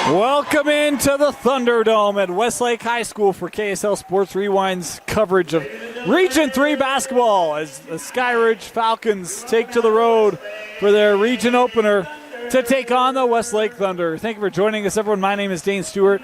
Welcome into the Thunderdome at Westlake High School for KSL Sports Rewind's coverage of Region 3 basketball as the Skyridge Falcons take to the road for their region opener to take on the Westlake Thunder. Thank you for joining us, everyone. My name is Dane Stewart.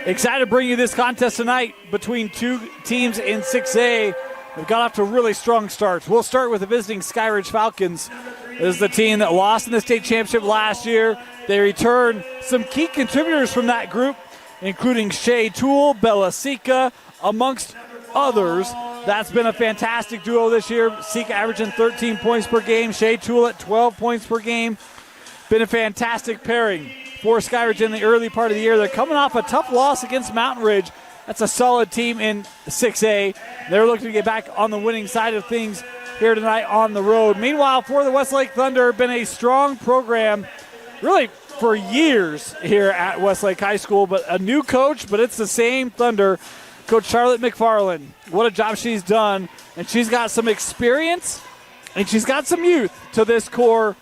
Excited to bring you this contest tonight between two teams in 6A. They've got off to really strong starts. We'll start with the visiting Skyridge Falcons. This is the team that lost in the state championship last year. They return some key contributors from that group, including Shea Toole, Bella Sika, amongst others. That's been a fantastic duo this year. Sika averaging 13 points per game, Shea Toole at 12 points per game. Been a fantastic pairing for Skyridge in the early part of the year. They're coming off a tough loss against Mountain Ridge. That's a solid team in 6A. They're looking to get back on the winning side of things here tonight on the road. Meanwhile, for the Westlake Thunder, been a strong program really for years here at Westlake High School, but a new coach, but it's the same Thunder, Coach Charlotte McFarland. What a job she's done, and she's got some experience, and she's got some youth to this core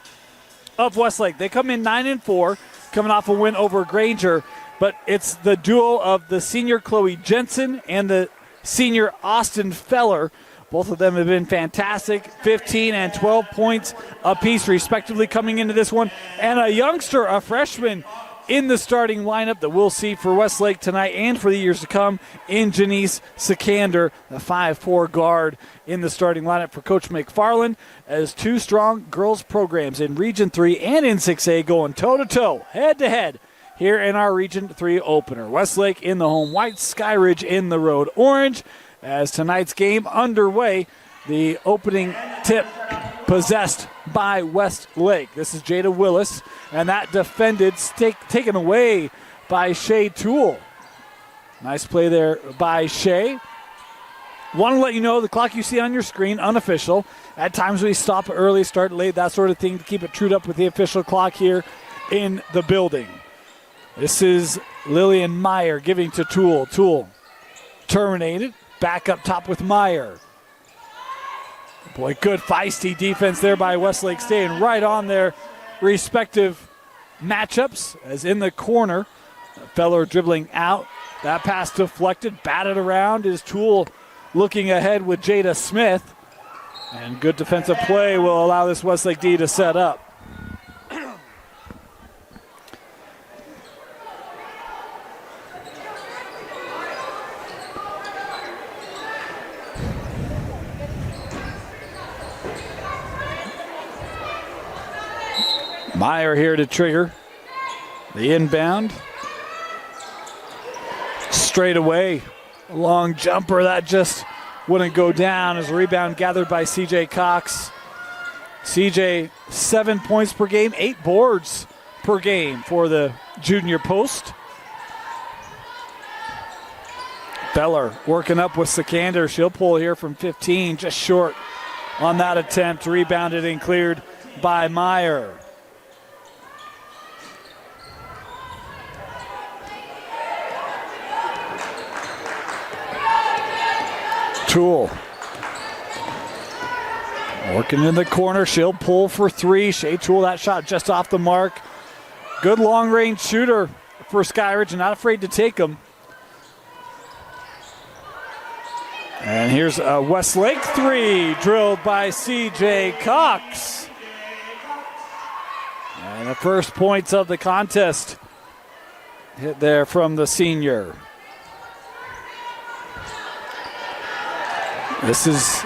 of Westlake. They come in 9-4, coming off a win over Granger, but it's the duo of the senior Chloe Jensen and the senior Austin Feller. Both of them have been fantastic, 15 and 12 points apiece, respectively, coming into this one. And a youngster, a freshman, in the starting lineup that we'll see for Westlake tonight and for the years to come in Janice Sikander, the 5'4 guard in the starting lineup for Coach McFarland, as two strong girls programs in Region 3 and in 6A going toe-to-toe, head-to-head here in our Region 3 opener. Westlake in the home white, Skyridge in the road orange. As tonight's game underway, the opening tip possessed by Westlake. This is Jada Willis, and that defended, taken away by Shea Toole. Nice play there by Shea. Want to let you know the clock you see on your screen, unofficial. At times we stop early, start late, that sort of thing to keep it trued up with the official clock here in the building. This is Lillian Meyer giving to Toole. Toole terminated. Back up top with Meyer. Boy, good feisty defense there by Westlake, staying right on their respective matchups. As in the corner, Feller dribbling out. That pass deflected, batted around. Is Toole looking ahead with Jada Smith. And good defensive play will allow this Westlake D to set up. Meyer here to trigger the inbound. Straight away, a long jumper that just wouldn't go down as a rebound gathered by CJ Cox. CJ, 7 points per game, 8 boards per game for the junior post. Feller working up with Sikander. She'll pull here from 15, just short on that attempt. Rebounded and cleared by Meyer. Toole working in the corner. She'll pull for three. Shea Toole, that shot just off the mark. Good long-range shooter for Skyridge, and not afraid to take them. And here's a Westlake three drilled by CJ Cox. And the first points of the contest hit there from the senior. This is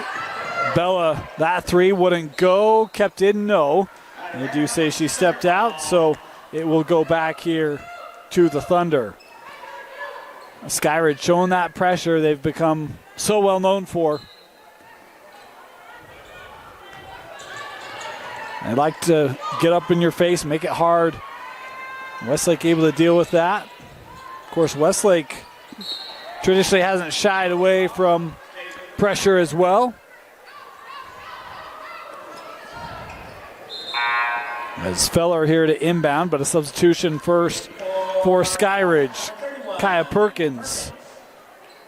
Bella. That three wouldn't go, kept in, no. They do say she stepped out, so it will go back here to the Thunder. Skyridge showing that pressure they've become so well known for. They like to get up in your face, make it hard. Westlake able to deal with that. Of course, Westlake traditionally hasn't shied away from pressure as well. As Feller here to inbound, but a substitution first for Skyridge. Kaya Perkins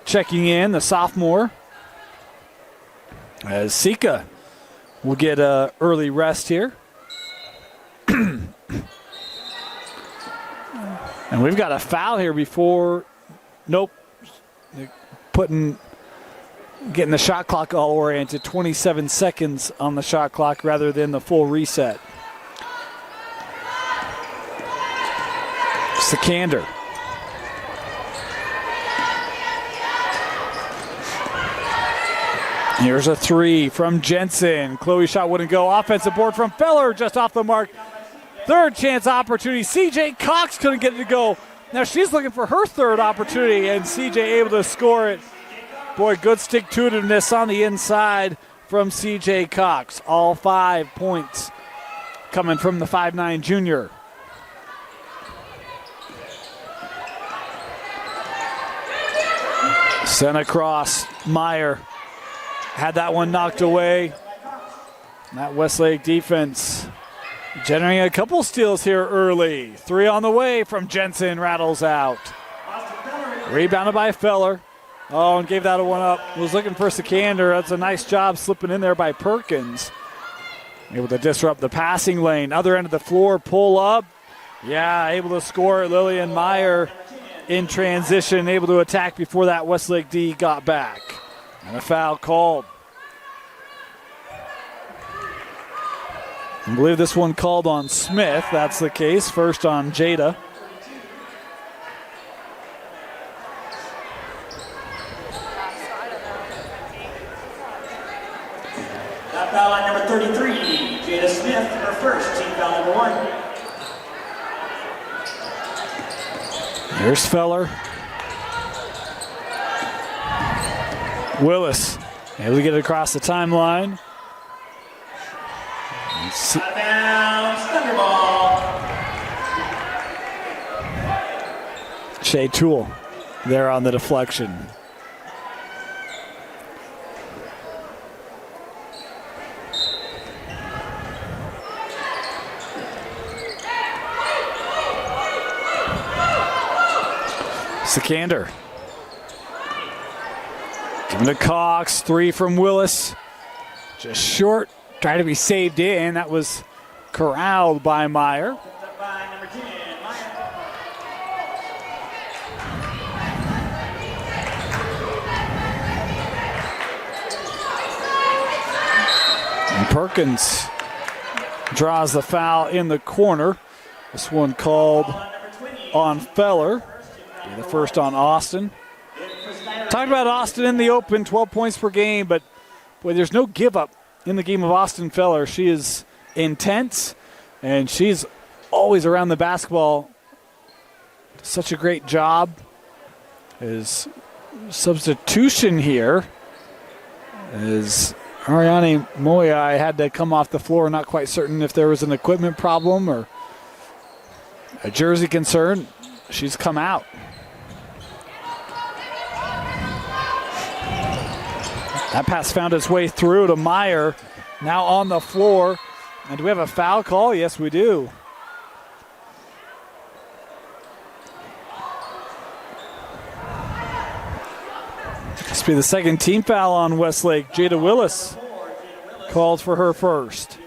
checking in, the sophomore. As Sika will get an early rest here. And we've got a foul here before. Nope. Getting the shot clock all oriented. 27 seconds on the shot clock rather than the full reset. Sikander. Here's a three from Jensen. Chloe's shot wouldn't go. Offensive board from Feller, just off the mark. Third chance opportunity. CJ Cox couldn't get it to go. Now she's looking for her third opportunity, and CJ able to score it. Boy, good stick-to-itiveness on the inside from CJ Cox. All 5 points coming from the 5'9" junior. Sent across. Meyer had that one knocked away. That Westlake defense generating a couple steals here early. 3 on the way from Jensen, rattles out. Rebounded by Feller. Oh, and gave that a one up. Was looking for Sikander. That's a nice job slipping in there by Perkins. Able to disrupt the passing lane. Other end of the floor, pull up. Yeah, able to score. Lillian Meyer in transition, able to attack before that Westlake D got back. And a foul called. I believe this one called on Smith. That's the case. First on Jada. That foul line number 33, Jada Smith, her first, team foul number 1. Here's Feller. Willis able to get it across the timeline. Out of bounds, Thunder ball. Shea Toole there on the deflection. Sikander. Giving to Cox. 3 from Willis. Just short. Trying to be saved in. That was corralled by Meyer. By number 10, Meyer. And Perkins draws the foul in the corner. This one called on Feller. The first on Austin. Talked about Austin in the open, 12 points per game, but boy, there's no give up in the game of Austin Feller. She is intense, and she's always around the basketball. Such a great job. His substitution here is Ariane Moyai had to come off the floor. Not quite certain if there was an equipment problem or a jersey concern. She's come out. That pass found its way through to Meyer. Now on the floor. And do we have a foul call? Yes, we do. This will be the second team foul on Westlake. Jada Willis called for her first.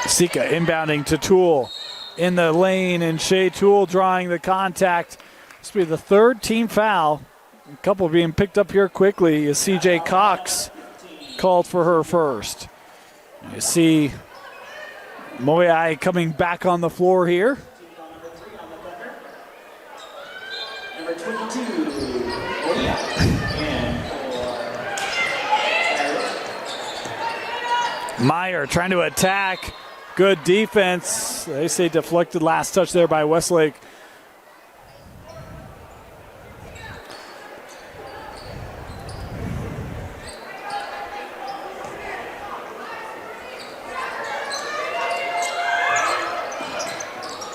Sika inbounding to Toole in the lane, and Shea Toole drawing the contact. This will be the third team foul. A couple being picked up here quickly as CJ Cox called for her first. You see Moyai coming back on the floor here. Number 22, Meyer trying to attack. Good defense. They say deflected last touch there by Westlake.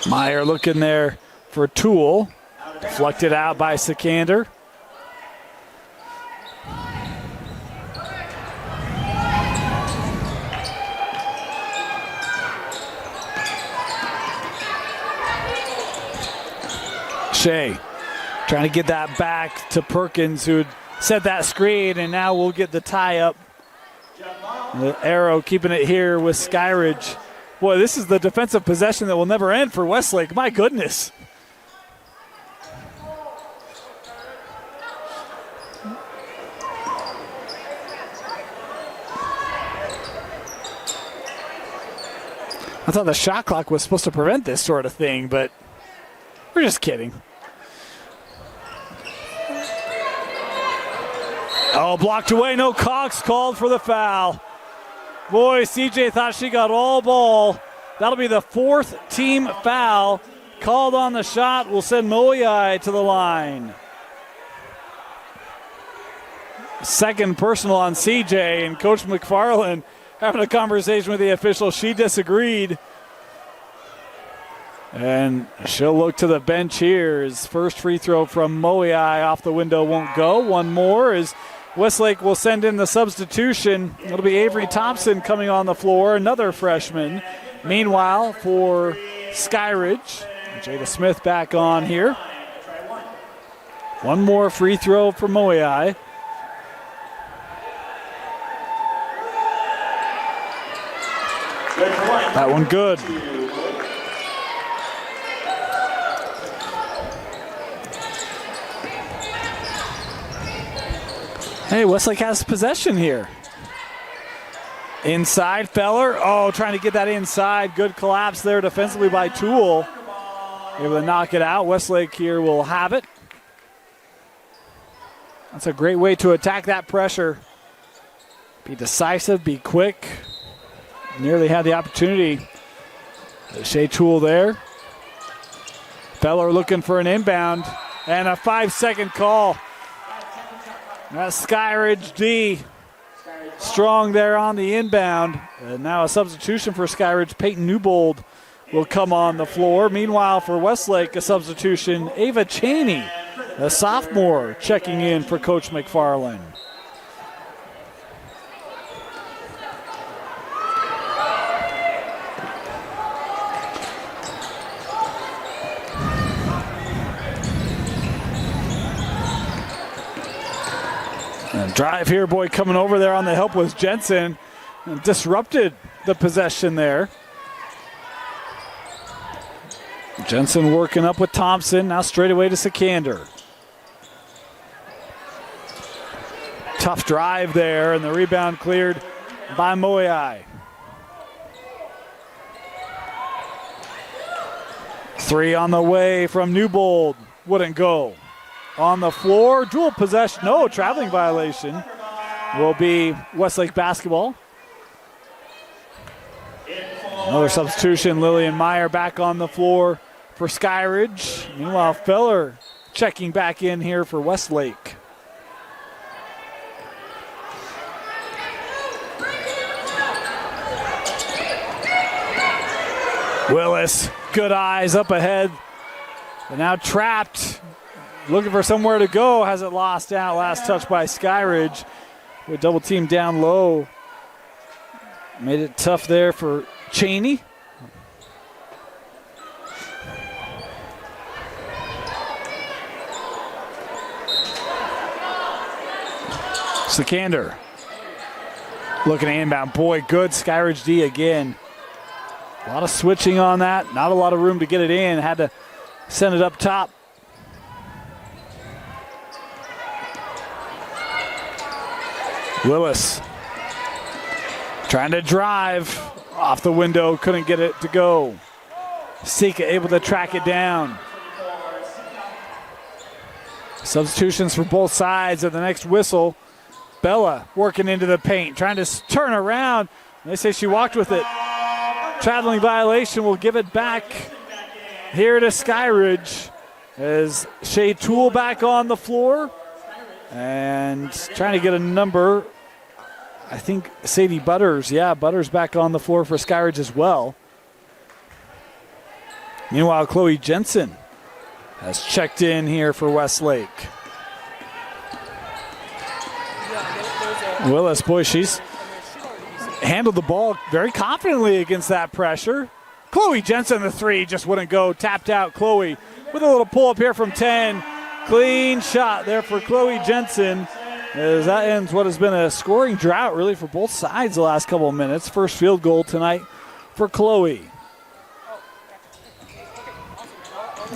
Meyer looking there for Toole. Deflected out by Sikander. Shea trying to get that back to Perkins, who set that screen, and now we'll get the tie up. The arrow keeping it here with Skyridge. Boy, this is the defensive possession that will never end for Westlake. My goodness. I thought the shot clock was supposed to prevent this sort of thing, but we're just kidding. Oh, blocked away. No, Cox called for the foul. Boy, CJ thought she got all ball. That'll be the 4th team foul. Called on the shot will send Moyai to the line. Second personal on CJ, and Coach McFarland having a conversation with the official. She disagreed. And she'll look to the bench here. His first free throw from Moyai off the window won't go. One more as Westlake will send in the substitution. It'll be Avery Thompson coming on the floor, another freshman. Meanwhile, for Skyridge, Jada Smith back on here. One more free throw for Moyai. That one good. Hey, Westlake has possession here. Inside, Feller. Oh, trying to get that inside. Good collapse there defensively by Toole. Able to knock it out. Westlake here will have it. That's a great way to attack that pressure. Be decisive, be quick. Nearly had the opportunity. Shea Toole there. Feller looking for an inbound. And a 5-second call. That's Skyridge D. Strong there on the inbound. And now a substitution for Skyridge. Peyton Newbold will come on the floor. Meanwhile, for Westlake, a substitution. Ava Cheney, a sophomore, checking in for Coach McFarland. And drive here, boy, coming over there on the help was Jensen. And disrupted the possession there. Jensen working up with Thompson. Now straight away to Sikander. Tough drive there, and the rebound cleared by Moyai. 3 on the way from Newbold. Wouldn't go. On the floor, dual possession. No, traveling violation will be Westlake basketball. Another substitution, Lillian Meyer back on the floor for Skyridge. Meanwhile, Feller checking back in here for Westlake. Willis, good eyes up ahead. But now trapped, looking for somewhere to go. Has it lost out. Last touch by Skyridge. With double team down low. Made it tough there for Cheney. Sikander looking at inbound. Boy, good Skyridge D again. A lot of switching on that. Not a lot of room to get it in. Had to send it up top. Willis trying to drive off the window. Couldn't get it to go. Sika able to track it down. Substitutions for both sides of the next whistle. Bella working into the paint, trying to turn around. They say she walked with it. Traveling violation will give it back here to Skyridge as Shea Toole back on the floor and trying to get a number. I think Sadie Butters. Yeah, Butters back on the floor for Skyridge as well. Meanwhile, Chloe Jensen has checked in here for Westlake. Willis, boy, she's handled the ball very confidently against that pressure. Chloe Jensen, the 3 just wouldn't go. Tapped out Chloe with a little pull up here from 10. Clean shot there for Chloe Jensen. as that ends what has been a scoring drought really for both sides the last couple of minutes. First field goal tonight for Chloe.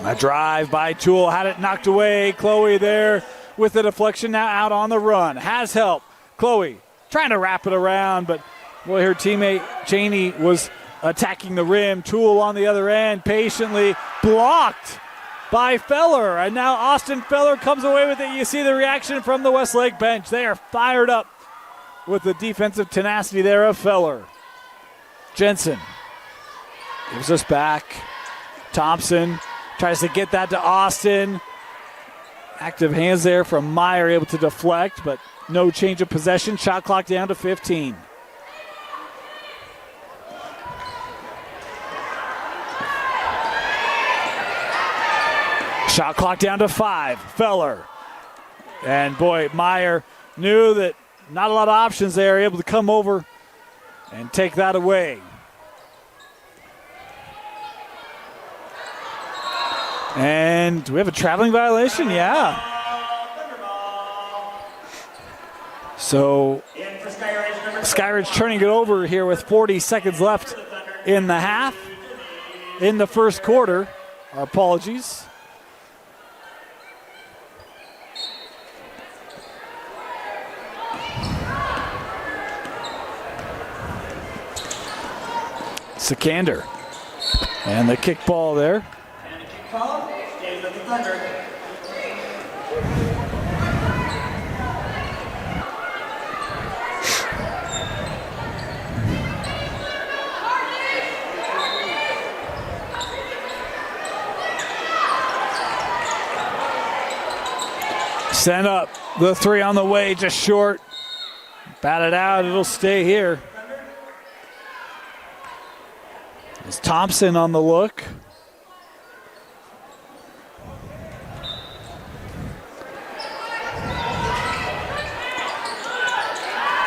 A drive by Toole, had it knocked away. Chloe there with the deflection, now out on the run. Has help. Chloe trying to wrap it around, but boy, her teammate Cheney was attacking the rim. Toole on the other end, patiently blocked by Feller. And now Austin Feller comes away with it. You see the reaction from the Westlake bench. They are fired up with the defensive tenacity there of Feller. Jensen gives us back. Thompson tries to get that to Austin. Active hands there from Meyer, able to deflect, but no change of possession. Shot clock down to 15. Shot clock down to 5. Feller. And boy, Meyer knew that not a lot of options there, able to come over and take that away. And do we have a traveling violation? Yeah. So Skyridge turning it over here with 40 seconds left in the half. In the first quarter. Our apologies. Sikander. And the kick ball there. Stays with the Thunder. Send up the 3 on the way, just short. Bat it out, it'll stay here. Is Thompson on the look?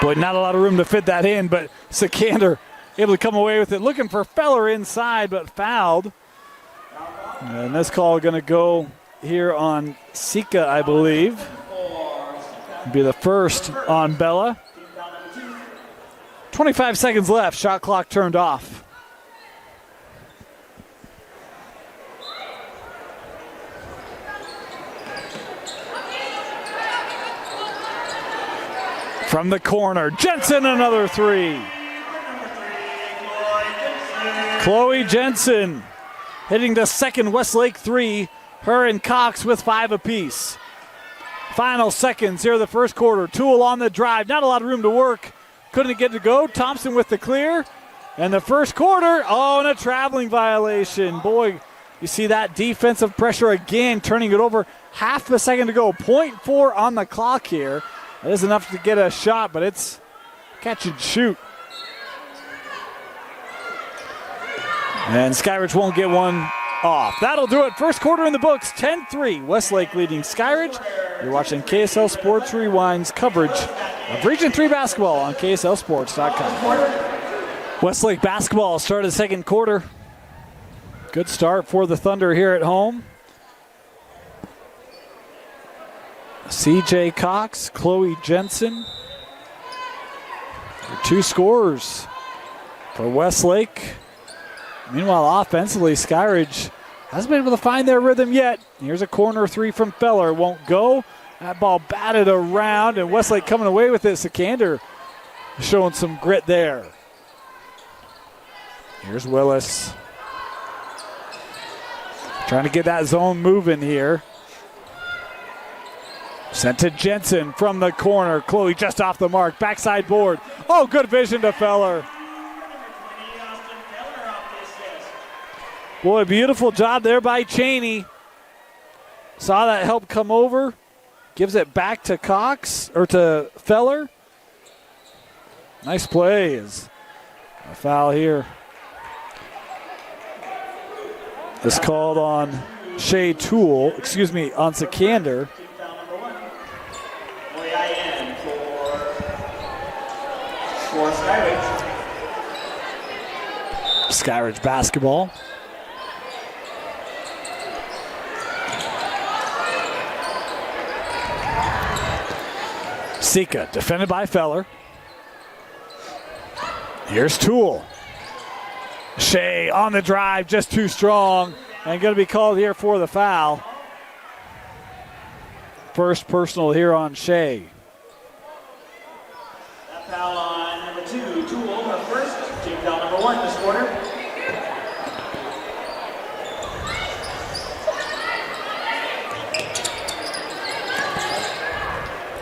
Boy, not a lot of room to fit that in, but Sikander able to come away with it. Looking for Feller inside, but fouled. And this call going to go here on Sika, I believe. Be the first on Bella. 25 seconds left. Shot clock turned off. From the corner, Jensen, another 3. Chloe Jensen hitting the second Westlake 3. Her and Cox with 5 apiece. Final seconds here of the first quarter. Toole on the drive. Not a lot of room to work. Couldn't get to go. Thompson with the clear. And the first quarter, and a traveling violation. Boy, you see that defensive pressure again, turning it over. Half a second to go. 0.4 on the clock here. That is enough to get a shot, but it's catch and shoot. And Skyridge won't get one off. That'll do it. First quarter in the books, 10-3. Westlake leading Skyridge. You're watching KSL Sports Rewind's coverage of Region 3 basketball on KSLSports.com. Westlake basketball started the second quarter. Good start for the Thunder here at home. CJ Cox, Chloe Jensen. Your 2 scorers for Westlake. Meanwhile, offensively, Skyridge hasn't been able to find their rhythm yet. Here's a corner 3 from Feller. Won't go. That ball batted around, and Westlake coming away with it. Sikander showing some grit there. Here's Willis. Trying to get that zone moving here. Sent to Jensen from the corner. Chloe just off the mark. Backside board. Oh, good vision to Feller. Boy, beautiful job there by Cheney. Saw that help come over. Gives it back to Cox, or to Feller. Nice play. Is a foul here. It's called on Toole, on Sikander. Skyridge basketball. Sika, defended by Feller. Here's Toole. Shea on the drive, just too strong, and going to be called here for the foul. First personal here on Shea. That foul on number 2, Toole, her first. Team foul number 1 this quarter.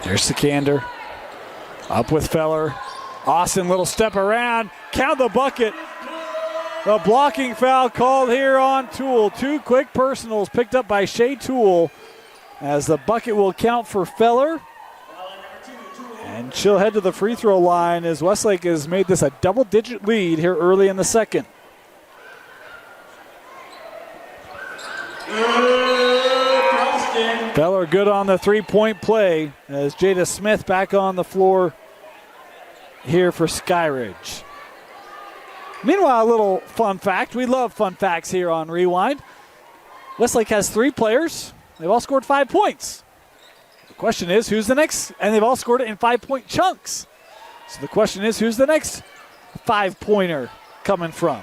Here's Sikander. Up with Feller. Austin, little step around. Count the bucket. The blocking foul called here on Toole. 2 quick personals picked up by Shea Toole, as the bucket will count for Feller. And she'll head to the free throw line as Westlake has made this a double-digit lead here early in the second. Feller good on the three-point play as Jada Smith back on the floor here for Skyridge. Meanwhile, a little fun fact. We love fun facts here on Rewind. Westlake has 3 players. They've all scored 5 points. The question is, who's the next? And they've all scored it in 5-point chunks. So the question is, who's the next 5-pointer coming from?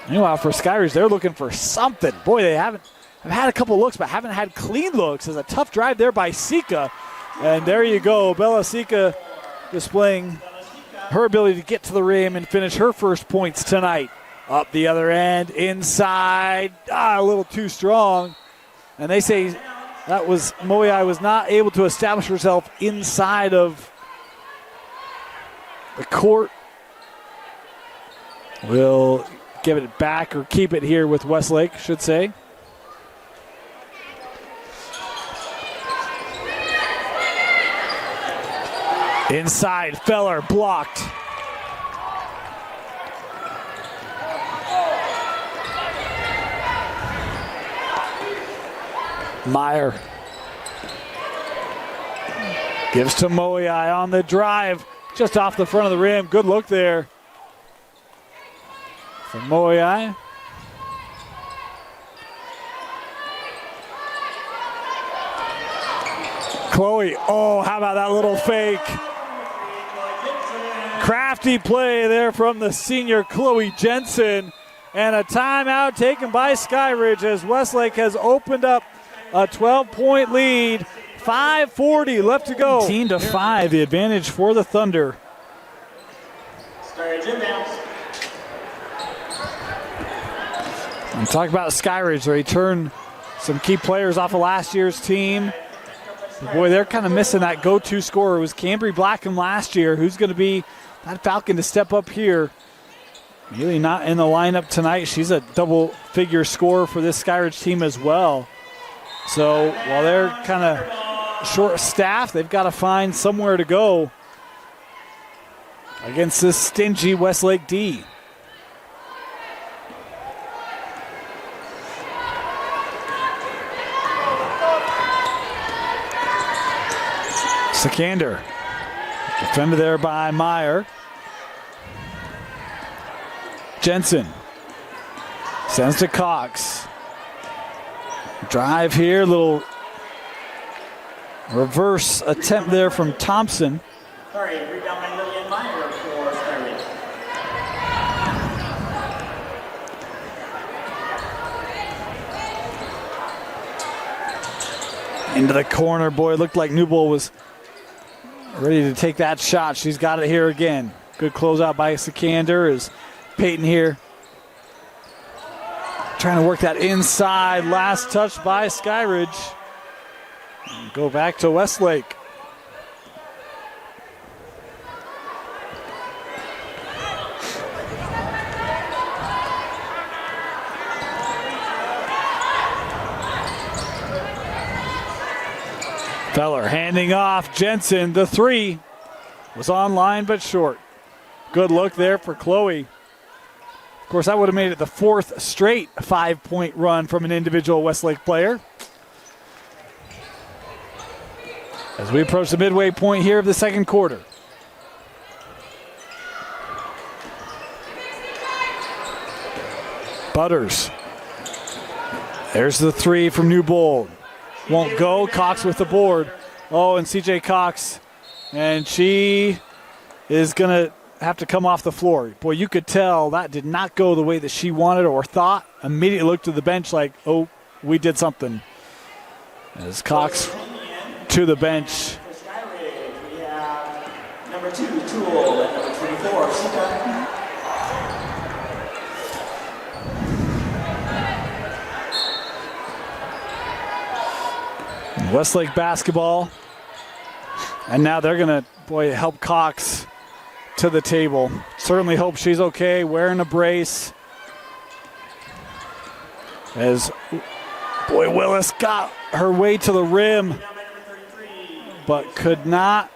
Meanwhile, for Skyridge, they're looking for something. Boy, they have had a couple looks, but haven't had clean looks. There's a tough drive there by Sika. And there you go, Bella Sika displaying her ability to get to the rim and finish her first points tonight. Up the other end, inside, a little too strong. And they say that was Moai was not able to establish herself inside of the court. We'll give it back or keep it here with Westlake, should say. Inside, Feller blocked. Meyer gives to Moai on the drive, just off the front of the rim. Good look there from Moai. Chloe, oh, how about that little fake? Crafty play there from the senior Chloe Jensen. And a timeout taken by Skyridge as Westlake has opened up a 12-point lead. 5:40 left to go. 18-5, the advantage for the Thunder. Skyridge inbounds. And talk about Skyridge. They returned some key players off of last year's team. Boy, they're kind of missing that go-to scorer. It was Cambry Blackham last year. Who's going to be that Falcon to step up here? Really not in the lineup tonight. She's a double-figure scorer for this Skyridge team as well. So while they're kind of short-staffed, they've got to find somewhere to go against this stingy Westlake D. Sikander, defended there by Meyer. Jensen sends to Cox. Drive here, little reverse attempt there from Thompson. Sorry, rebound by Lillian Meyer for Skyridge. Into the corner, boy, it looked like Newbold was ready to take that shot. She's got it here again. Good closeout by Sikander as Peyton here trying to work that inside. Last touch by Skyridge. And go back to Westlake. Feller handing off Jensen. The three was on line but short. Good look there for Chloe. Of course, that would have made it the 4th straight 5-point run from an individual Westlake player. As we approach the midway point here of the second quarter. Butters. There's the three from Newbold. Won't go. Cox with the board. Oh, and CJ Cox. And she is going to have to come off the floor. Boy, you could tell that did not go the way that she wanted or thought. Immediately looked to the bench like, oh, we did something. As Cox to the bench. For Skyridge, we have number 2, Tool, and number 24, Sika. Westlake basketball. And now they're going to, help Cox to the table. Certainly hope she's okay, wearing a brace. As, Willis got her way to the rim, but could not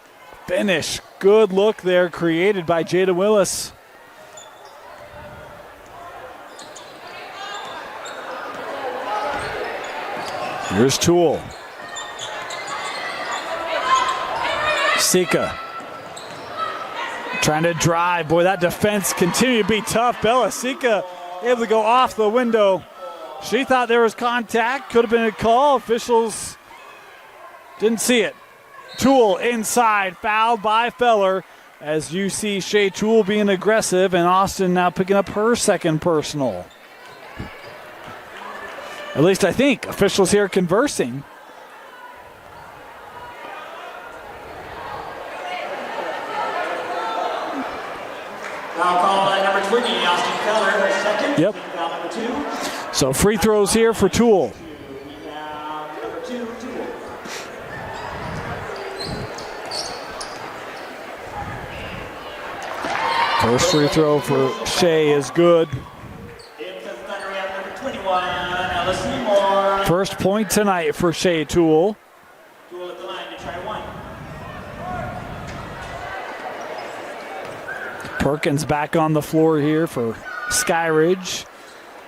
finish. Good look there created by Jada Willis. Here's Toole. Sika trying to drive. Boy, that defense continued to be tough. Bella Sika able to go off the window. She thought there was contact. Could have been a call. Officials didn't see it. Toole inside, fouled by Feller. As you see Shea Toole being aggressive, and Austin now picking up her second personal. At least I think. Officials here conversing. Foul called by number 20, Austin Feller, her second. Yep. Foul number 2. So free throws here for Toole. We have number 2, Tool. First free throw for Shea is good. In for the Thunder, we have number 21, Alice Seymour. First point tonight for Shea Toole. Tool at the line to try one. Perkins back on the floor here for Skyridge.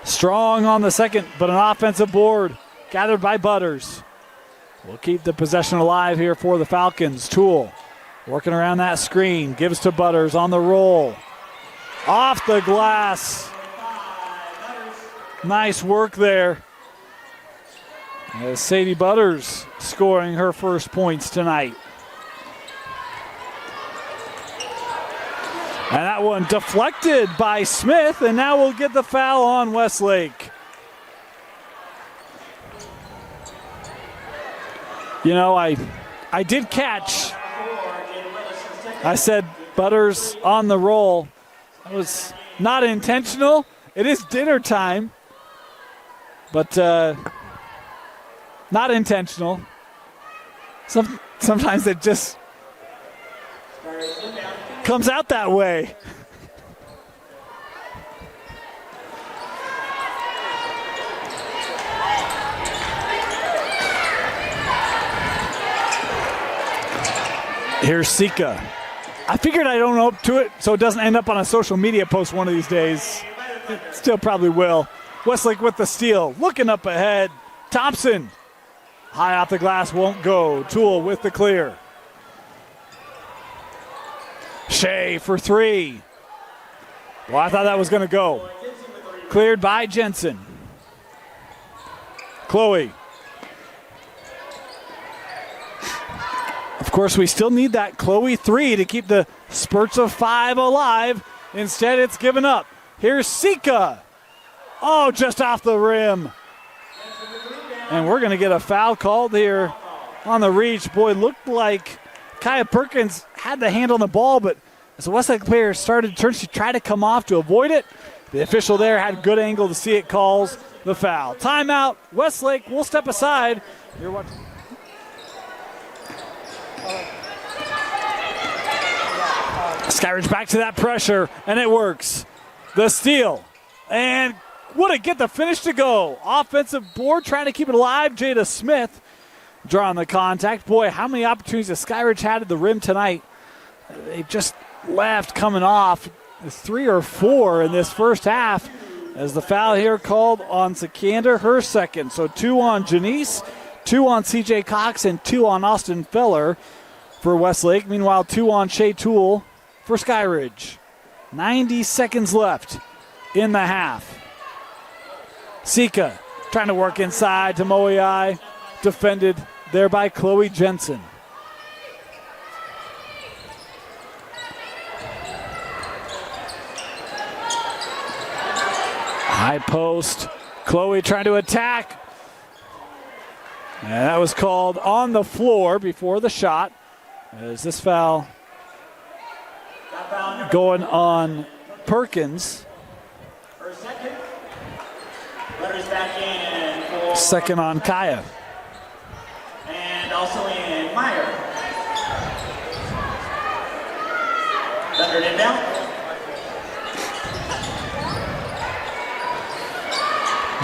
Strong on the second, but an offensive board gathered by Butters. We'll keep the possession alive here for the Falcons. Toole working around that screen. Gives to Butters on the roll. Off the glass. Nice work there. As Sadie Butters scoring her first points tonight. And that one deflected by Smith, and now we'll get the foul on Westlake. You know, I did catch. I said Butters on the roll. That was not intentional. It is dinner time, but not intentional. Sometimes it just comes out that way. Here's Sika. I figured I'd own up to it so it doesn't end up on a social media post one of these days. It still probably will. Westlake with the steal. Looking up ahead. Thompson. High off the glass, won't go. Toole with the clear. Shea for three. Well, I thought that was going to go. Cleared by Jensen. Chloe. Of course, we still need that Chloe 3 to keep the spurts of 5 alive. Instead, it's given up. Here's Sika. Oh, just off the rim. And we're going to get a foul called here on the reach. Boy, looked like Kaya Perkins had the hand on the ball, but as the Westlake player started to turn, she tried to come off to avoid it. The official there had a good angle to see it, calls the foul. Timeout. Westlake will step aside. You're watching. Skyridge back to that pressure, and it works. The steal. And would it get the finish to go? Offensive board trying to keep it alive. Jada Smith drawing the contact. Boy, how many opportunities has Skyridge had at the rim tonight? They just left coming off. 3 or 4 in this first half as the foul here called on Sikander, her second. So 2 on Janice, 2 on CJ Cox, and 2 on Austin Feller for Westlake. Meanwhile, 2 on Shea Toole for Skyridge. 90 seconds left in the half. Sika trying to work inside to Moiai. Defended there by Chloe Jensen. High post. Chloe trying to attack. And that was called on the floor before the shot. As this foul going on Perkins. Second on Kaya. And also in Meyer. Thunder inbound.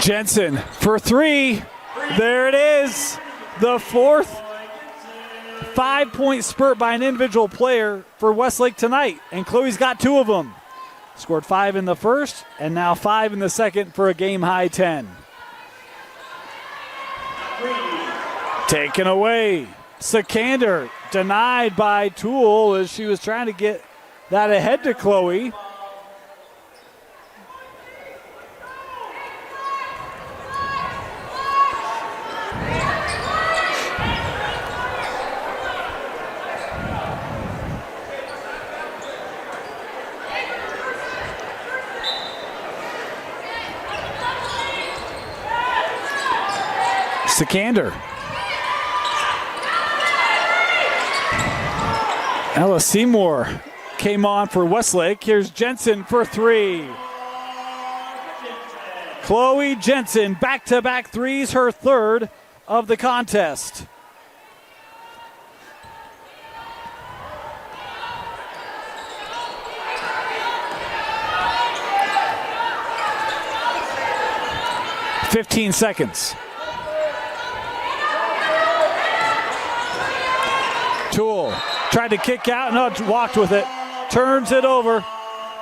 Jensen for three. There it is. The fourth 5-point spurt by an individual player for Westlake tonight. And Chloe's got 2 of them. Scored 5 in the first and now 5 in the second for a game-high 10. Taken away. Sikander denied by Toole as she was trying to get that ahead to Chloe. Sikander. Ella Seymour came on for Westlake. Here's Jensen for 3. Chloe Jensen, back-to-back threes, her third of the contest. "15 seconds. Toole tried to kick out, no, walked with it. Turns it over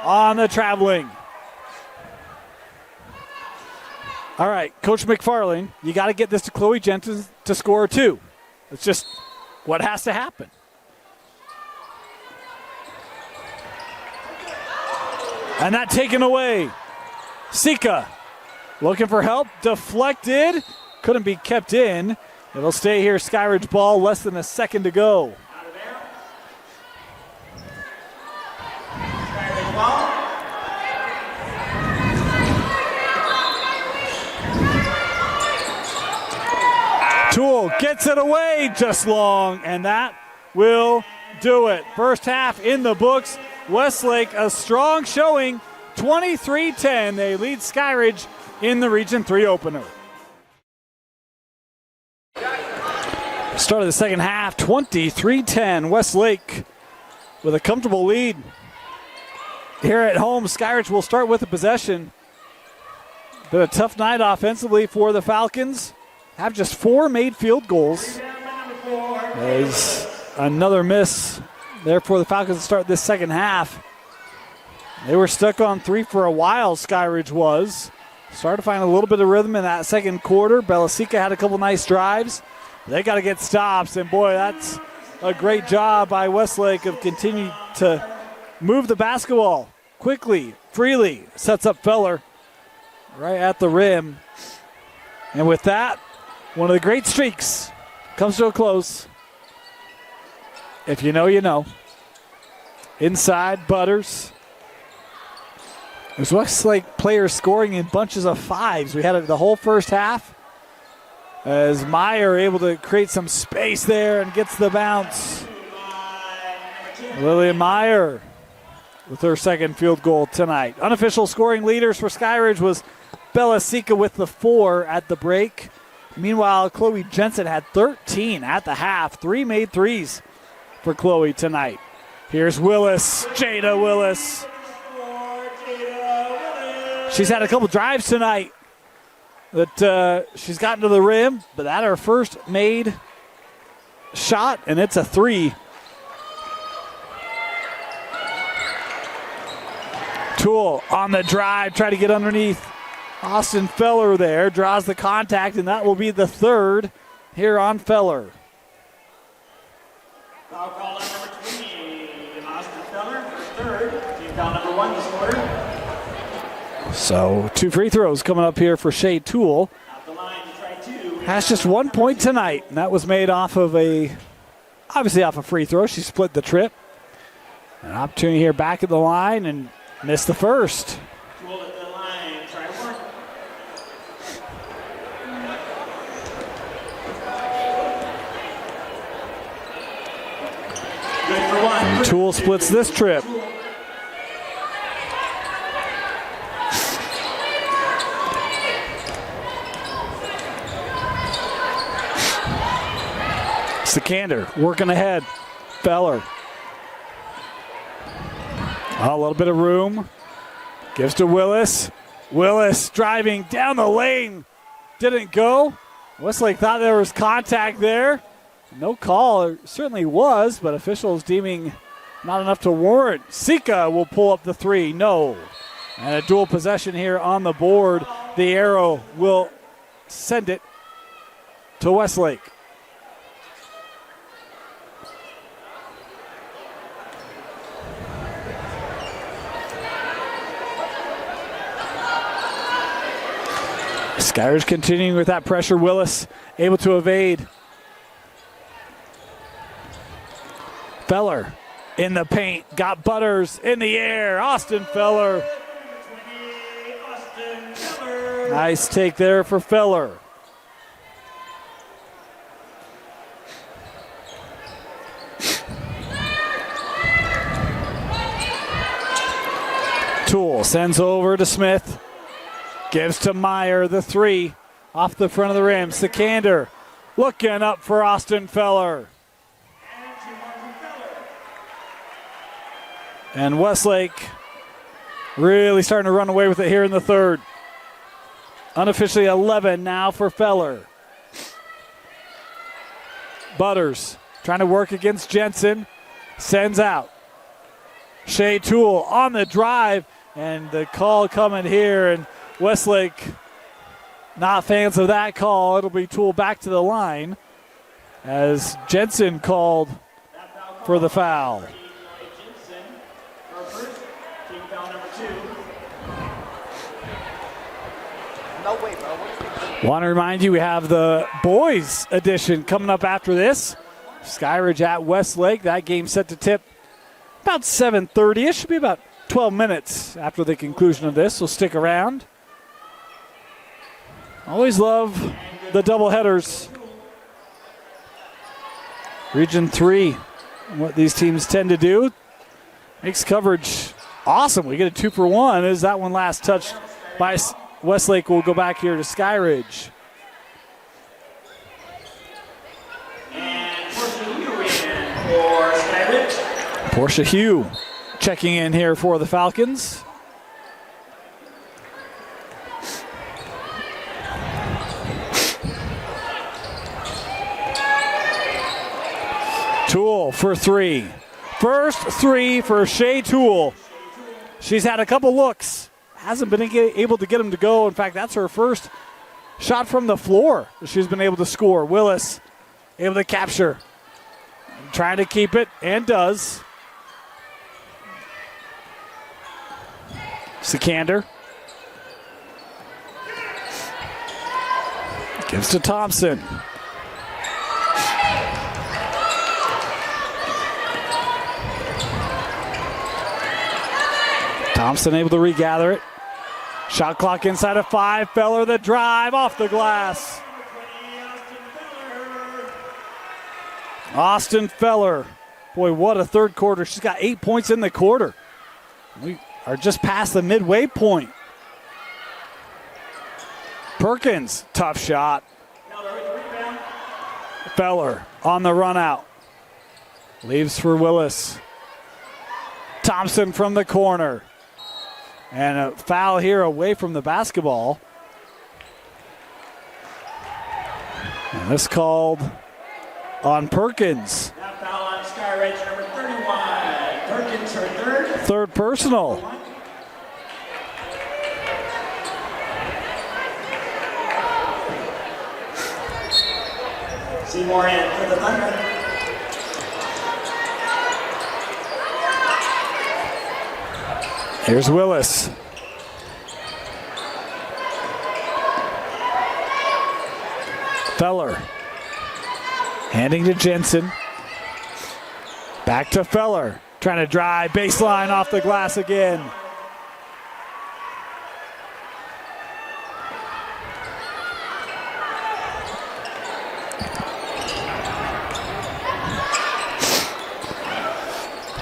on the traveling. All right, Coach McFarlane, you got to get this to Chloe Jensen to score 2. It's just what has to happen. And that taken away. Sika looking for help, deflected, couldn't be kept in. It'll stay here, Skyridge ball, less than a second to go. Toole gets it away just long, and that will do it. First half in the books. Westlake, a strong showing, 23-10. They lead Skyridge in the Region 3 opener. Start of the second half, 23-10. Westlake with a comfortable lead. Here at home, Skyridge will start with the possession. Been a tough night offensively for the Falcons. Have just 4 made field goals. There's another miss there for the Falcons to start this second half. They were stuck on 3 for a while, Skyridge was. Started to find a little bit of rhythm in that second quarter. Belasika had a couple nice drives. They got to get stops, and boy, that's a great job by Westlake of continuing to move the basketball quickly, freely. Sets up Feller right at the rim. And with that, one of the great streaks comes to a close. If you know, you know. Inside, Butters. There's Westlake players scoring in bunches of 5s. We had it the whole first half. As Meyer able to create some space there and gets the bounce. Lillian Meyer with her second field goal tonight. Unofficial scoring leaders for Skyridge was Belasika with the 4 at the break. Meanwhile, Chloe Jensen had 13 at the half. 3 made threes for Chloe tonight. Here's Willis, Jada Willis. She's had a couple drives tonight that she's gotten to the rim, but that her first made shot, and it's a 3. Toole on the drive, try to get underneath Austin Feller there, draws the contact, and that will be the 3rd here on Feller. Foul call on number 20, Austin Feller, for 3rd. Team foul number 1 this quarter. So 2 free throws coming up here for Shea Toole. Has just 1 point tonight, and that was made off of obviously off a free throw. She split the trip. An opportunity here back at the line and missed the first. Toole at the line, try work. Tool splits this trip. Sikander working ahead. Feller. A little bit of room. Gives to Willis. Willis driving down the lane. Didn't go. Westlake thought there was contact there. No call. It certainly was, but officials deeming not enough to warrant. Sika will pull up the three. No. And a dual possession here on the board. The arrow will send it to Westlake. Skyridge continuing with that pressure. Willis able to evade. Feller in the paint. Got Butters in the air. Austin Feller. Nice take there for Feller. Tool sends over to Smith. Gives to Meyer, the three, off the front of the rim. Sikander looking up for Austin Feller. And Westlake really starting to run away with it here in the third. Unofficially 11 now for Feller. Butters trying to work against Jensen. Sends out. Shea Tool on the drive. And the call coming here. And Westlake not fans of that call. It'll be Tool back to the line as Jensen called for the foul. Want to remind you we have the boys edition coming up after this. Skyridge at Westlake. That game set to tip about 7:30. It should be about 12 minutes after the conclusion of this, so stick around. Always love the doubleheaders. Region 3, what these teams tend to do, makes coverage awesome. We get a 2-for-1 as that one last touched by Westlake. Will go back here to Skyridge. And for Skyridge. Portia Hugh checking in here for the Falcons. Tool for three. First three for Shea Tool. She's had a couple looks. Hasn't been able to get them to go. In fact, that's her first shot from the floor she's been able to score. Willis able to capture. Trying to keep it, and does. Sikander. Gives to Thompson. Thompson able to regather it. Shot clock inside of 5. Feller the drive off the glass. Austin Feller. Boy, what a third quarter. She's got 8 points in the quarter. We are just past the midway point. Perkins, tough shot. Feller on the run out. Leaves for Willis. Thompson from the corner. And a foul here away from the basketball. And this called on Perkins. That foul on Skyridge, number 31. Perkins, her third. Third personal. Seymour in for the Thunder. Here's Willis. Feller. Handing to Jensen. Back to Feller. Trying to drive. Baseline off the glass again.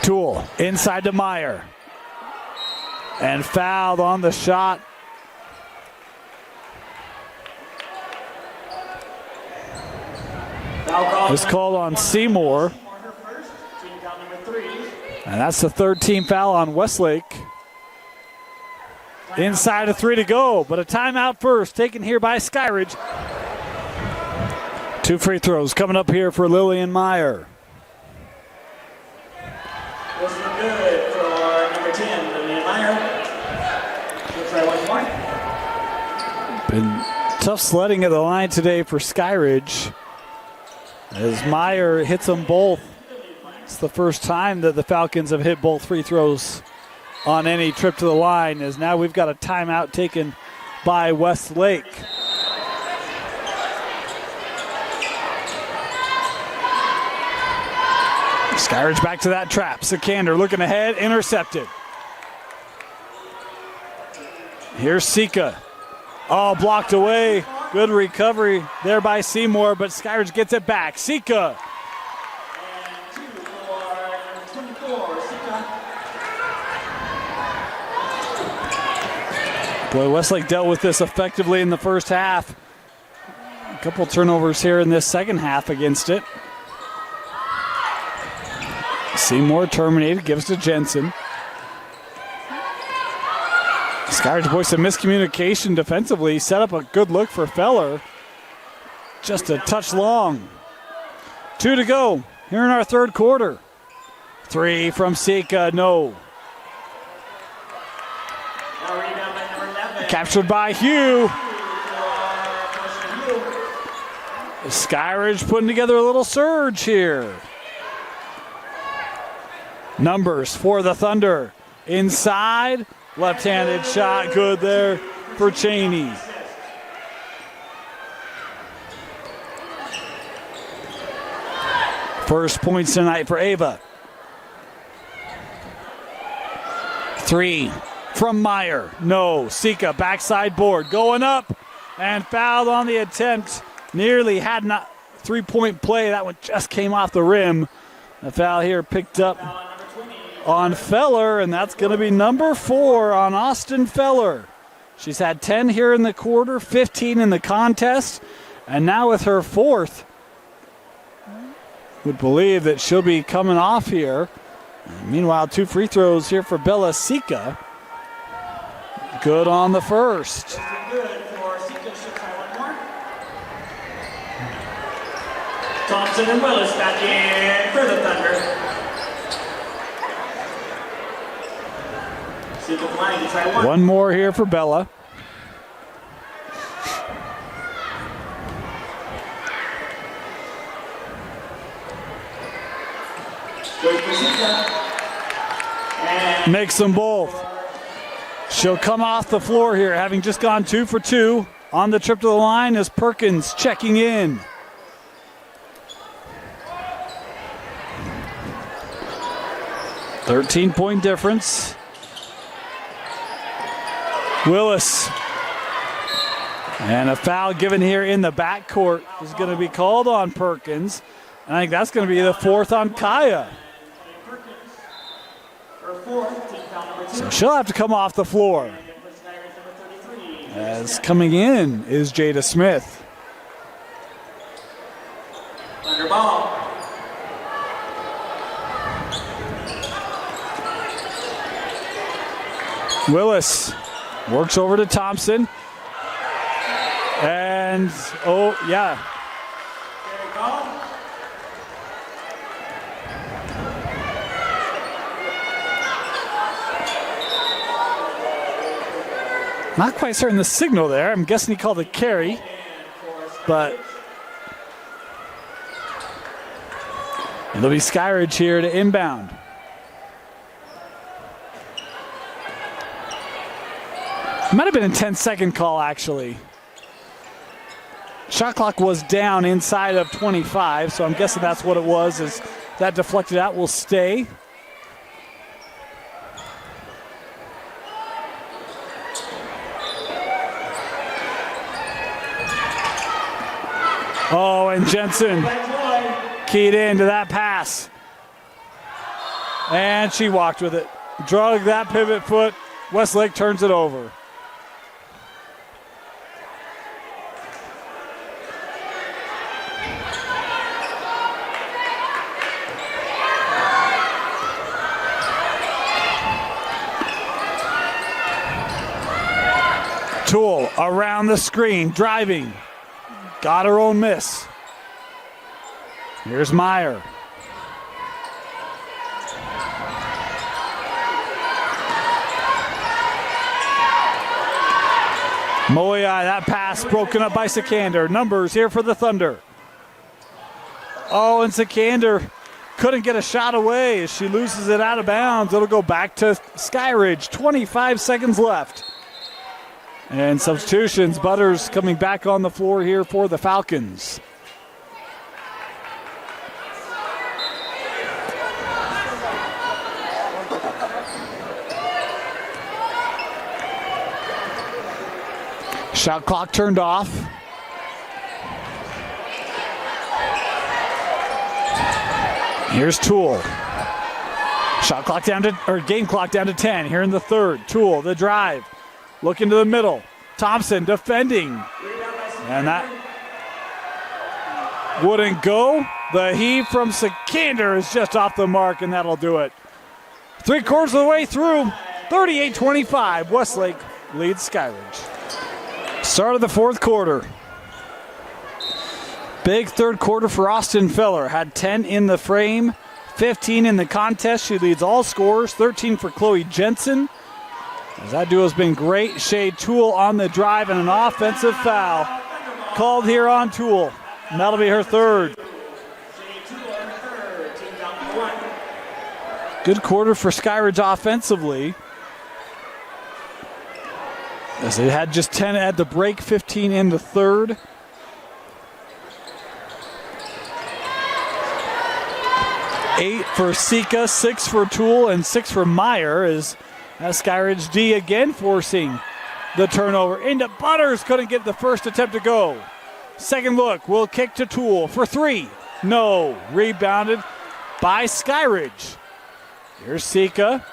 Toole inside to Meyer. And fouled on the shot. It's called on Seymour. And that's the third team foul on Westlake. Inside of 3 to go, but a timeout first, taken here by Skyridge. 2 free throws coming up here for Lillian Meyer. This is good for number 10, Lillian Meyer. We'll try one more. Been tough sledding at the line today for Skyridge, as Meyer hits them both. It's the first time that the Falcons have hit both free throws on any trip to the line, as now we've got a timeout taken by Westlake. Skyridge back to that trap. Sikander looking ahead, intercepted. Here's Sika. Oh, blocked away. Good recovery there by Seymour, but Skyridge gets it back. Sika. And 2 for 24, Sika. Boy, Westlake dealt with this effectively in the first half. A couple turnovers here in this second half against it. Seymour terminated, gives to Jensen. Skyridge boy, some miscommunication defensively. Set up a good look for Feller. Just a touch long. 2 to go here in our third quarter. 3 from Sika, no. Captured by Hugh. Skyridge putting together a little surge here. Numbers for the Thunder. Inside, left-handed shot, good there for Cheney. First points tonight for Ava. 3 from Meyer. No. Sika, backside board. Going up and fouled on the attempt. Nearly had not three-point play. That one just came off the rim. The foul here picked up on Feller, and that's going to be number 4 on Austin Feller. She's had 10 here in the quarter, 15 in the contest, and now with her 4th, would believe that she'll be coming off here. And meanwhile, 2 free throws here for Bella Sika. Good on the first. Good for Sika. She'll try one more. Thompson and Willis back in for the Thunder. Sika flying to try one. One more here for Bella. Good for Sika. And Makes them both. She'll come off the floor here, having just gone 2 for 2. On the trip to the line is Perkins checking in. $13-point difference. Willis. And a foul given here in the backcourt is going to be called on Perkins. And I think that's going to be the 4th on Kaya. So she'll have to come off the floor. As coming in is Jada Smith. Thunder ball. Willis works over to Thompson. And, oh, yeah. There you go. Not quite certain the signal there. I'm guessing he called it carry. But it'll be Skyridge here to inbound. It might have been a 10-second call, actually. Shot clock was down inside of 25, so I'm guessing that's what it was. As that deflected out, will stay. Oh, and Jensen keyed into that pass. And she walked with it. Drug that pivot foot. Westlake turns it over. Toole around the screen, driving. Got her own miss. Here's Meyer. Moai, that pass broken up by Sikander. Numbers here for the Thunder. Oh, and Sikander couldn't get a shot away as she loses it out of bounds. It'll go back to Skyridge. 25 seconds left. And substitutions. Butters coming back on the floor here for the Falcons. Shot clock turned off. Here's Toole. Shot clock down to, or game clock down to 10 here in the third. Toole, the drive. Looking to the middle. Thompson defending. And that wouldn't go. The heave from Sikander is just off the mark, and that'll do it. 3/4 of the way through. 38-25. Westlake leads Skyridge. Start of the fourth quarter. Big third quarter for Austin Feller. Had 10 in the frame, 15 in the contest. She leads all scorers, 13 for Chloe Jensen. As that duo's been great. Shea Toole on the drive and an offensive foul called here on Toole. And that'll be her third. Good quarter for Skyridge offensively. As they had just 10 at the break, 15 in the third. Eight for Sika, 6 for Toole, and 6 for Meyer as Skyridge D again forcing the turnover. Into Butters, couldn't get the first attempt to go. Second look, will kick to Toole for 3. No, rebounded by Skyridge. Here's Sika.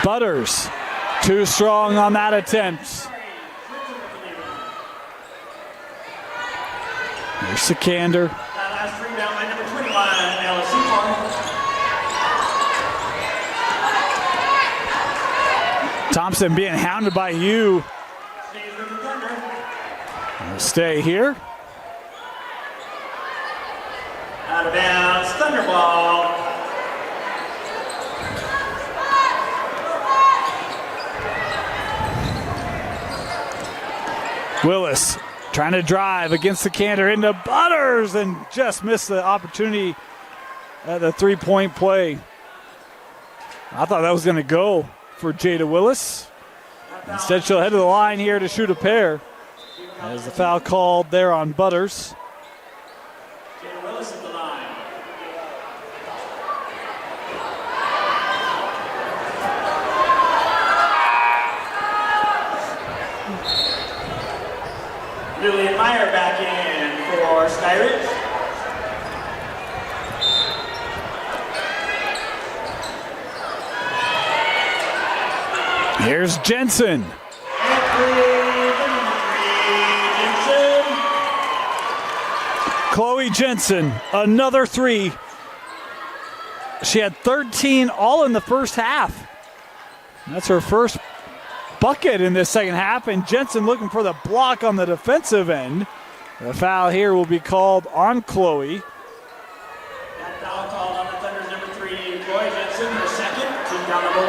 Butters, too strong on that attempt. Here's Sikander. Last rebound by number 21, LSU Farm. Thompson being hounded by you. Stays with the Thunder. We'll stay here. Out of bounds, Thunder ball. Willis trying to drive against Sikander into Butters and just missed the opportunity at the three-point play. I thought that was going to go for Jada Willis. Instead, she'll head to the line here to shoot a pair. As the foul called there on Butters. Jada Willis at the line. Lillian Meyer back in for Skyridge. Here's Jensen. Chloe Jensen, another 3. She had 13 all in the first half. That's her first bucket in this second half, and Jensen looking for the block on the defensive end. The foul here will be called on Chloe. That foul called on the Thunder's number 3, Chloe Jensen, her second, team down number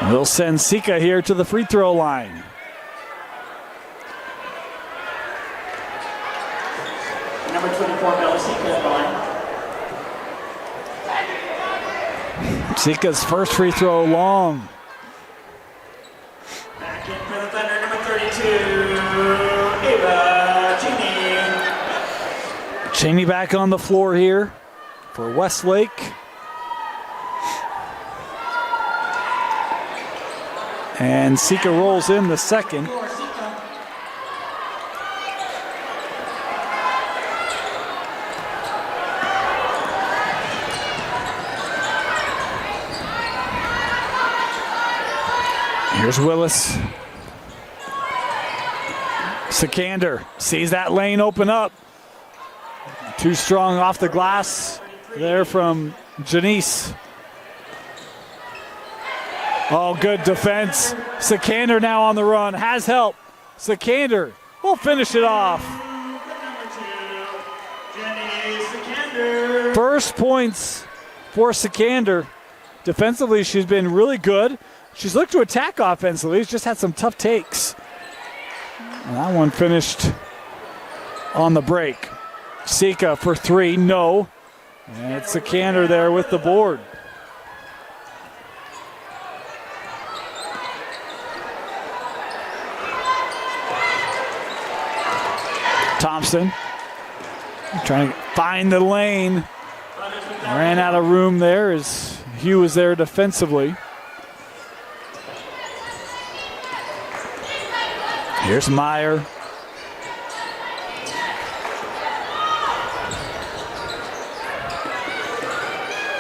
1. We'll send Sika here to the free throw line. Number 24, Bella Sika at the line. Sika's first free throw long. Back in for the Thunder, number 32, Ava Cheney. Cheney back on the floor here for Westlake. And Sika rolls in the second. Here's Willis. Sikander sees that lane open up. Too strong off the glass there from Janice. Oh, good defense. Sikander now on the run, has help. Sikander will finish it off. First points for Sikander. Defensively, she's been really good. She's looked to attack offensively. She's just had some tough takes. And that one finished on the break. Sika for three, no. And it's Sikander there with the board. Thompson trying to find the lane. Ran out of room there as Hugh was there defensively. Here's Meyer.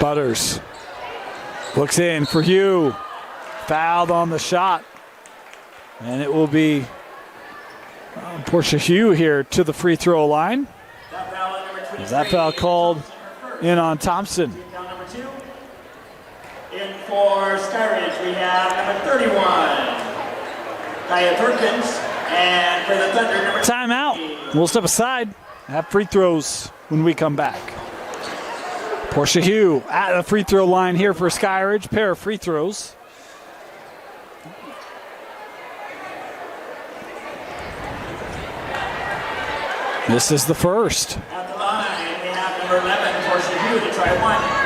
Butters looks in for Hugh. Fouled on the shot. And it will be Portia Hugh here to the free throw line. Is that foul called in on Thompson? Number 2. In for Skyridge, we have number 31, Kaya Perkins, and for the Thunder, number 2. Timeout. We'll step aside. Have free throws when we come back. Portia Hugh at the free throw line here for Skyridge. Pair of free throws. This is the first. At the line, we have number 11, Portia Hugh, to try one.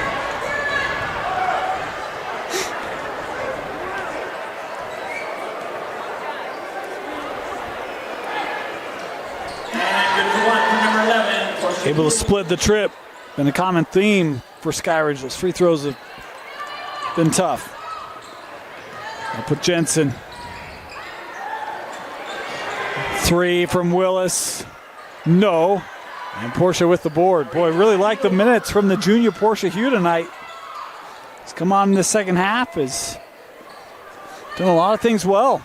And good for one for number 11, Portia Able Hugh. to split the trip. Been a common theme for Skyridge. Those free throws have been tough. I'll put Jensen. Three from Willis. No. And Portia with the board. Boy, really like the minutes from the junior Portia Hugh tonight. He's come on in the second half. Has done a lot of things well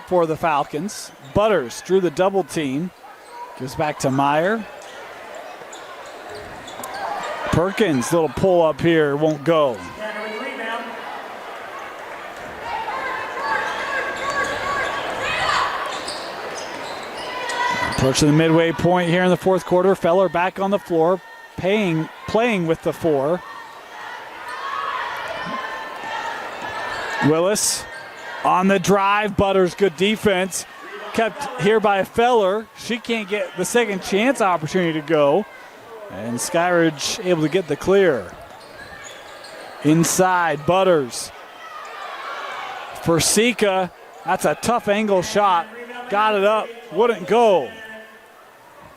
for the Falcons. Butters drew the double team. Gives back to Meyer. Perkins, little pull up here, won't go. Approaching the midway point here in the fourth quarter. Feller back on the floor, playing with the four. Willis on the drive. Butters, good defense. Kept here by Feller. She can't get the second chance opportunity to go. And Skyridge able to get the clear. Inside, Butters. For Sika, that's a tough angle shot. Got it up, wouldn't go.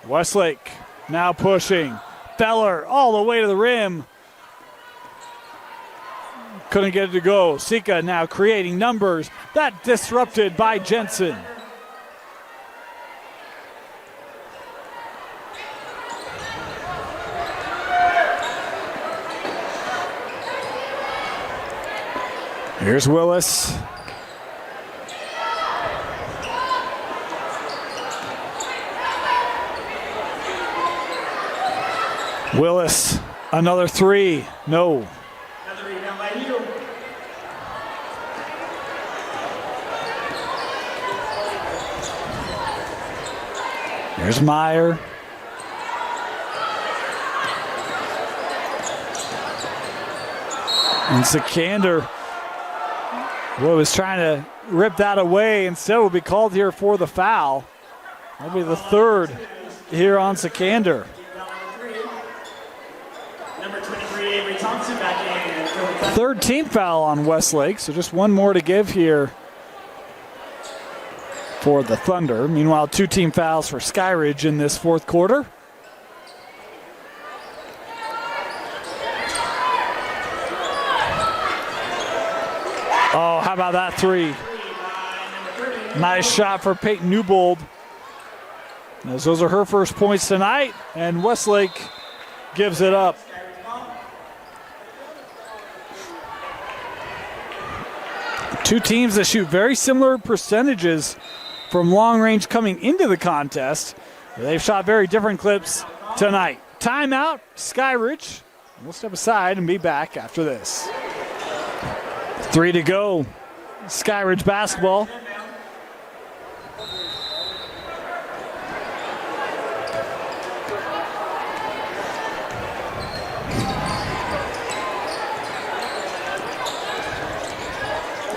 Westlake now pushing. Feller all the way to the rim. Couldn't get it to go. Sika now creating numbers. That disrupted by Jensen. Here's Willis. Willis, another three. No. Another rebound by Hugh. There's Meyer. And Sikander was trying to rip that away. Instead, will be called here for the foul. That'll be the third here on Sikander. Number 23, Avery Thompson back in. Third team foul on Westlake, so just one more to give here for the Thunder. Meanwhile, two team fouls for Skyridge in this fourth quarter. Oh, how about that three? Nice shot for Peyton Newbold. As those are her first points tonight, and Westlake gives it up. Two teams that shoot very similar percentages from long range coming into the contest. They've shot very different clips tonight. Timeout, Skyridge. We'll step aside and be back after this. 3 to go, Skyridge basketball.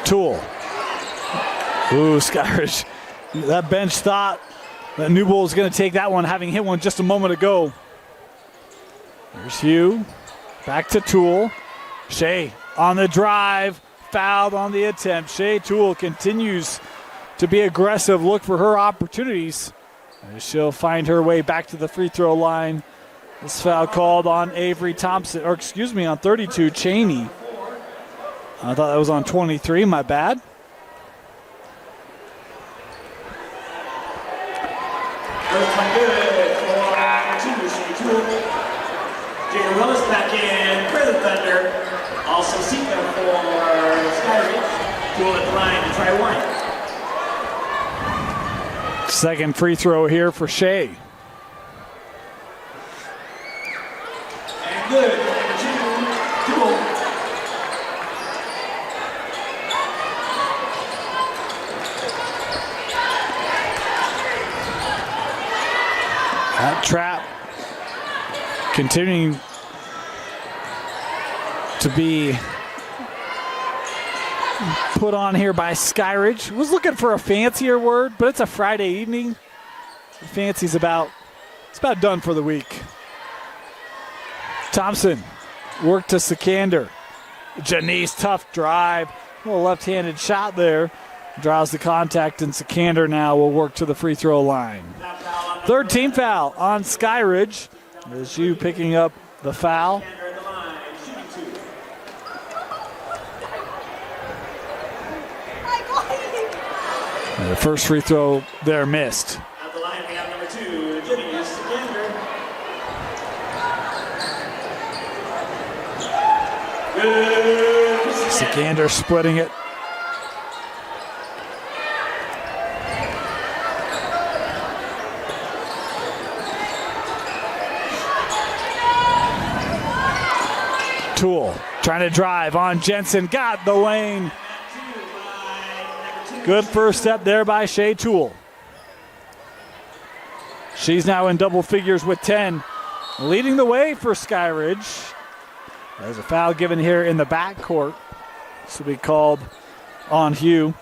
Tool. Ooh, Skyridge. That bench thought that Newbold was going to take that one, having hit one just a moment ago. There's Hugh. Back to Tool. Shea on the drive. Fouled on the attempt. Shea Tool continues to be aggressive. Look for her opportunities. And she'll find her way back to the free throw line. This foul called on Avery Thompson, or excuse me, on 32, Cheney. I thought that was on 23, my bad. First one good for Tool. Jada Willis back in for the Thunder. Also Sika for Skyridge. Tool at the line to try one. Second free throw here for Shea. And good for Tool. That trap continuing to be put on here by Skyridge. Was looking for a fancier word, but it's a Friday evening. Fancy's it's about done for the week. Thompson work to Sikander. Janice, tough drive. A little left-handed shot there. Draws the contact, and Sikander now will work to the free throw line. Third team foul on Skyridge. As you picking up the foul. And the first free throw there missed. At the line, we have number 2, Jenny Sikander. Good. Sikander splitting it. Tool trying to drive on Jensen. Got the lane. Good first step there by Shea Tool. She's now in double figures with 10. Leading the way for Skyridge. There's a foul given here in the backcourt. This will be called on Hugh.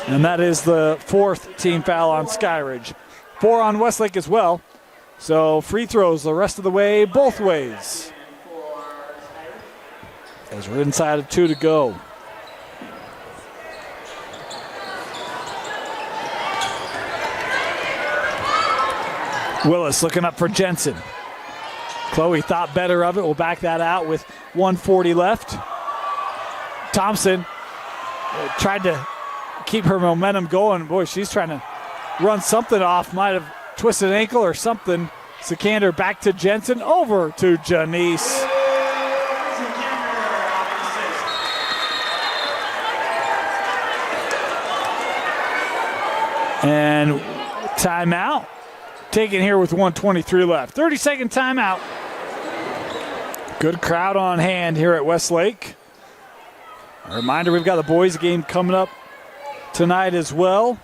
And that is the fourth team foul on Skyridge. 4 on Westlake as well. So free throws the rest of the way, both ways. As we're inside of 2 to go. Willis looking up for Jensen. Chloe thought better of it. We'll back that out with 1:40 left. Thompson tried to keep her momentum going. Boy, she's trying to run something off. Might have twisted an ankle or something. Sikander back to Jensen. Over to Janice. And timeout. Taken here with 1:23 left. 30-second timeout. Good crowd on hand here at Westlake. A reminder, we've got the boys game coming up tonight as well.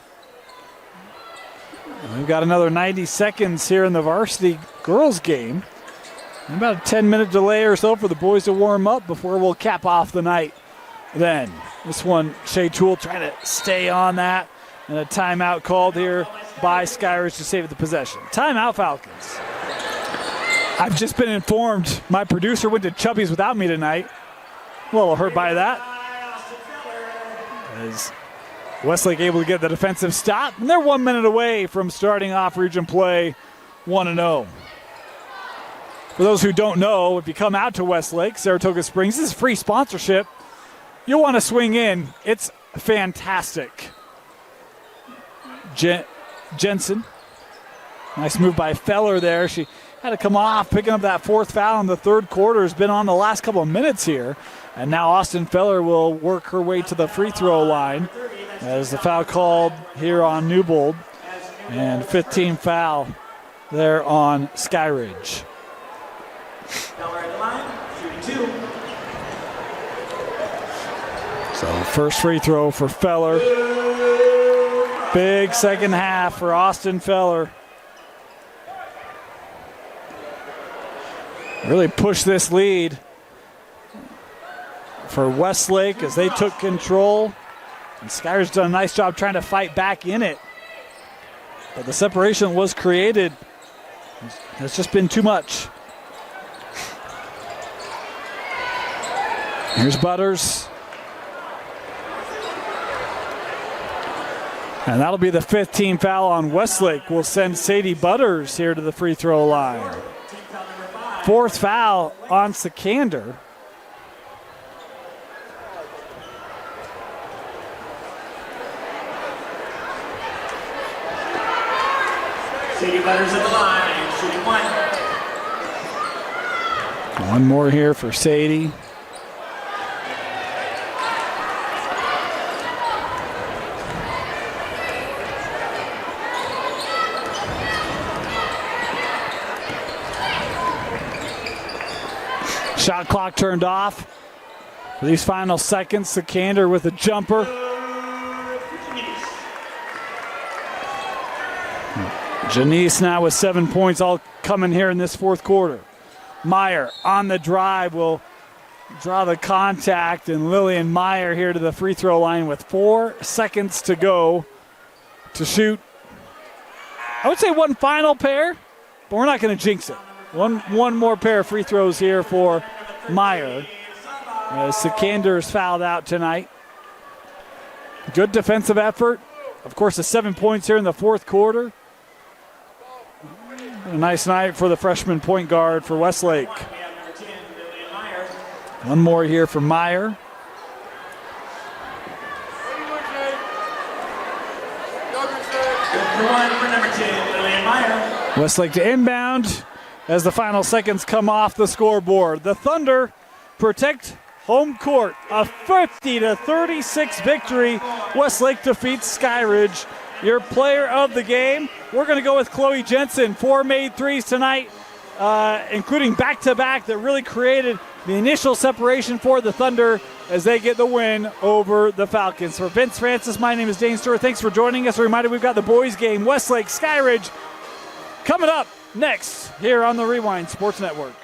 And we've got another 90 seconds here in the varsity girls game. And about a 10-minute delay or so for the boys to warm up before we'll cap off the night. Then this one, Shea Tool trying to stay on that. And a timeout called here by Skyridge to save the possession. Timeout, Falcons. I've just been informed my producer went to Chubby's without me tonight. A little hurt by that. As Westlake able to get the defensive stop. And they're 1 minute away from starting off region play 1-0. For those who don't know, if you come out to Westlake, Saratoga Springs, this is free sponsorship. You'll want to swing in. It's fantastic. Jensen. Nice move by Feller there. She had to come off, picking up that fourth foul in the third quarter. Has been on the last couple of minutes here. And now Austin Feller will work her way to the free throw line as the foul called here on Newbold. And 15 foul there on Skyridge. Feller at the line, shooting 2. So first free throw for Feller. Big second half for Austin Feller. Really pushed this lead for Westlake as they took control. And Skyridge's done a nice job trying to fight back in it. But the separation was created. It's just been too much. Here's Butters. And that'll be the 15th foul on Westlake. We'll send Sadie Butters here to the free throw line. Fourth foul on Sikander. Sadie Butters at the line, shooting 1. One more here for Sadie. Shot clock turned off. For these final seconds, Sikander with a jumper. Janice now with 7 points, all coming here in this fourth quarter. Meyer on the drive will draw the contact, and Lillian Meyer here to the free throw line with 4 seconds to go to shoot. I would say one final pair, but we're not going to jinx it. One more pair of free throws here for Meyer. As Sikander's fouled out tonight. Good defensive effort. Of course, the 7 points here in the fourth quarter. A nice night for the freshman point guard for Westlake. One more here for Meyer. Westlake to inbound as the final seconds come off the scoreboard. The Thunder protect home court. A 50-36 victory. Westlake defeats Skyridge. Your player of the game, we're going to go with Chloe Jensen. 4 made threes tonight, including back-to-back that really created the initial separation for the Thunder as they get the win over the Falcons. For Vince Francis, my name is Dane Stewart. Thanks for joining us. A reminder, we've got the boys game, Westlake Skyridge, coming up next here on the Rewind Sports Network.